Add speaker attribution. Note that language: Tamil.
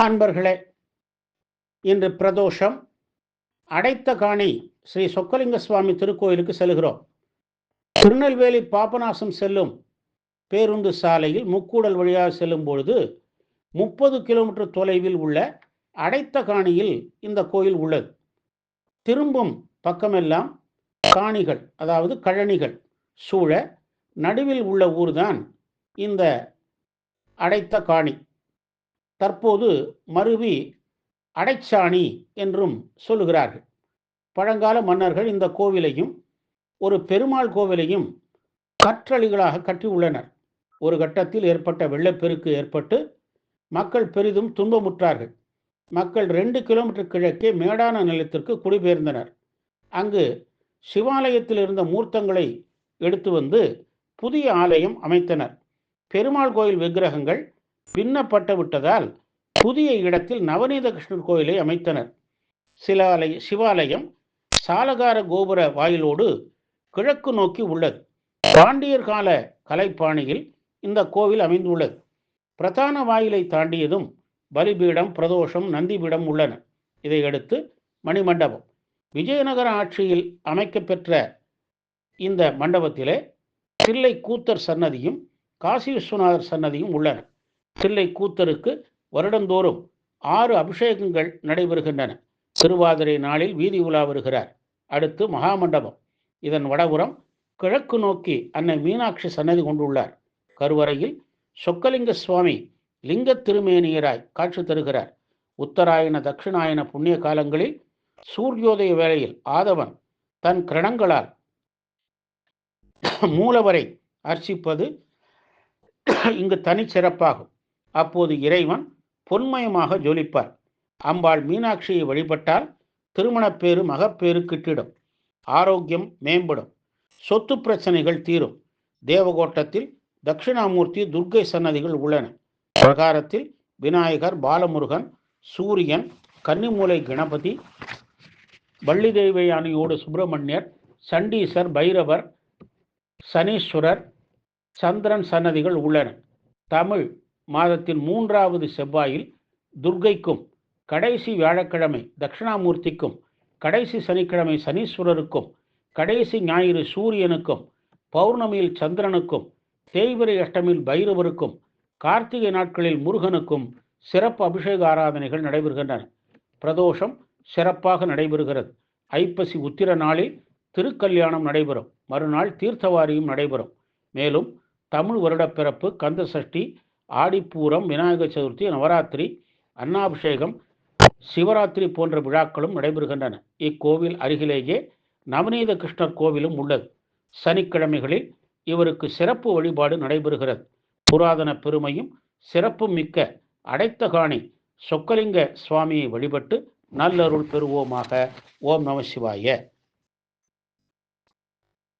Speaker 1: அன்பர்களே, இன்று பிரதோஷம். அடைத்த காணி ஸ்ரீ சொக்கலிங்க சுவாமி திருக்கோயிலுக்கு செல்கிறோம். திருநெல்வேலி பாபநாசம் செல்லும் பேருந்து சாலையில் முக்கூடல் வழியாக செல்லும் பொழுது 30 கிலோமீட்டர் தொலைவில் உள்ள அடைத்த காணியில் இந்த கோயில் உள்ளது. திரும்பும் பக்கமெல்லாம் காணிகள், அதாவது கழனிகள் சூழ நடுவில் உள்ள ஊர்தான் இந்த அடைத்த காணி. தற்போது மருவி அடைச்சாணி என்றும் சொல்லுகிறார்கள். பழங்கால மன்னர்கள் இந்த கோவிலையும் ஒரு பெருமாள் கோவிலையும் கற்றளிகளாக கட்டியுள்ளனர். ஒரு கட்டத்தில் ஏற்பட்ட வெள்ளப்பெருக்கு ஏற்பட்டு மக்கள் பெரிதும் துன்பமுற்றார்கள். மக்கள் 2 கிலோமீட்டர் கிழக்கே மேடான நிலத்திற்கு குடிபெயர்ந்தனர். அங்கு சிவாலயத்தில் இருந்த மூர்த்தங்களை எடுத்து வந்து புதிய ஆலயம் அமைத்தனர். பெருமாள் கோயில் விக்கிரகங்கள் பின்னப்பட்டு விட்டதால் புதிய இடத்தில் நவநீத கிருஷ்ணர் கோயிலை அமைத்தனர். சிவாலயம் சாலகார கோபுர வாயிலோடு கிழக்கு நோக்கி உள்ளது. பாண்டியர் கால கலைப்பாணியில் இந்த கோவில் அமைந்துள்ளது. பிரதான வாயிலை தாண்டியதும் பலிபீடம், பிரதோஷம், நந்திபீடம் உள்ளன. இதையடுத்து மணிமண்டபம். விஜயநகர ஆட்சியில் அமைக்கப்பெற்ற இந்த மண்டபத்திலே தில்லை கூத்தர் சன்னதியும் காசி விஸ்வநாதர் சன்னதியும் உள்ளன. தில்லை கூத்தருக்கு வருடந்தோறும் 6 அபிஷேகங்கள் நடைபெறுகின்றன. திருவாதிரை நாளில் வீதி உலா வருகிறார். அடுத்து மகாமண்டபம். இதன் வடபுறம் கிழக்கு நோக்கி அன்னை மீனாட்சி சன்னதி கொண்டுள்ளார். கருவறையில் சொக்கலிங்க சுவாமி லிங்க திருமேனியராய் காட்சி தருகிறார். உத்தராயண தட்சிணாயன புண்ணிய காலங்களில் சூரியோதய வேளையில் ஆதவன் தன் கிரணங்களால் மூலவரை அர்ச்சிப்பது இங்கு தனிச்சிறப்பாகும். அப்போது இறைவன் பொன்மயமாக ஜொலிப்பார். அம்பாள் மீனாட்சியை வழிபட்டால் திருமணப்பேறு, மகப்பேறு கிட்டிடும், ஆரோக்கியம் மேம்படும், சொத்து பிரச்சனைகள் தீரும். தேவகோட்டத்தில் தட்சிணாமூர்த்தி, துர்க்கை சன்னதிகள் உள்ளன. பிரகாரத்தில் விநாயகர், பாலமுருகன், சூரியன், கன்னிமூலை கணபதி, வள்ளி தெய்வயானியோடு சுப்பிரமணியர், சண்டீசர், பைரவர், சனீஸ்வரர், சந்திரன் சன்னதிகள் உள்ளன. தமிழ் மாதத்தின் 3வது செவ்வாயில் துர்க்கைக்கும், கடைசி வியாழக்கிழமை தட்சிணாமூர்த்திக்கும், கடைசி சனிக்கிழமை சனீஸ்வரருக்கும், கடைசி ஞாயிறு சூரியனுக்கும், பௌர்ணமியில் சந்திரனுக்கும், தேய்பிரை அஷ்டமியில் பைரவருக்கும், கார்த்திகை நாட்களில் முருகனுக்கும் சிறப்பு அபிஷேக ஆராதனைகள் நடைபெறுகின்றன. பிரதோஷம் சிறப்பாக நடைபெறுகிறது. ஐப்பசி உத்திர நாளில் திருக்கல்யாணம் நடைபெறும். மறுநாள் தீர்த்தவாரியும் நடைபெறும். மேலும் தமிழ் வருடப்பிறப்பு, கந்த சஷ்டி, ஆடிப்பூரம், விநாயகர் சதுர்த்தி, நவராத்திரி, அன்னாபிஷேகம், சிவராத்திரி போன்ற விழாக்களும் நடைபெறுகின்றன. இக்கோவில் அருகிலேயே நவநீத கிருஷ்ணர் கோவிலும் உள்ளது. சனிக்கிழமைகளில் இவருக்கு சிறப்பு வழிபாடு நடைபெறுகிறது. புராதன பெருமையும் சிறப்பும் மிக்க அடைத்த காணி சொக்கலிங்க சுவாமியை வழிபட்டு நல்லருள் பெறுவோமாக. ஓம் நம சிவாய.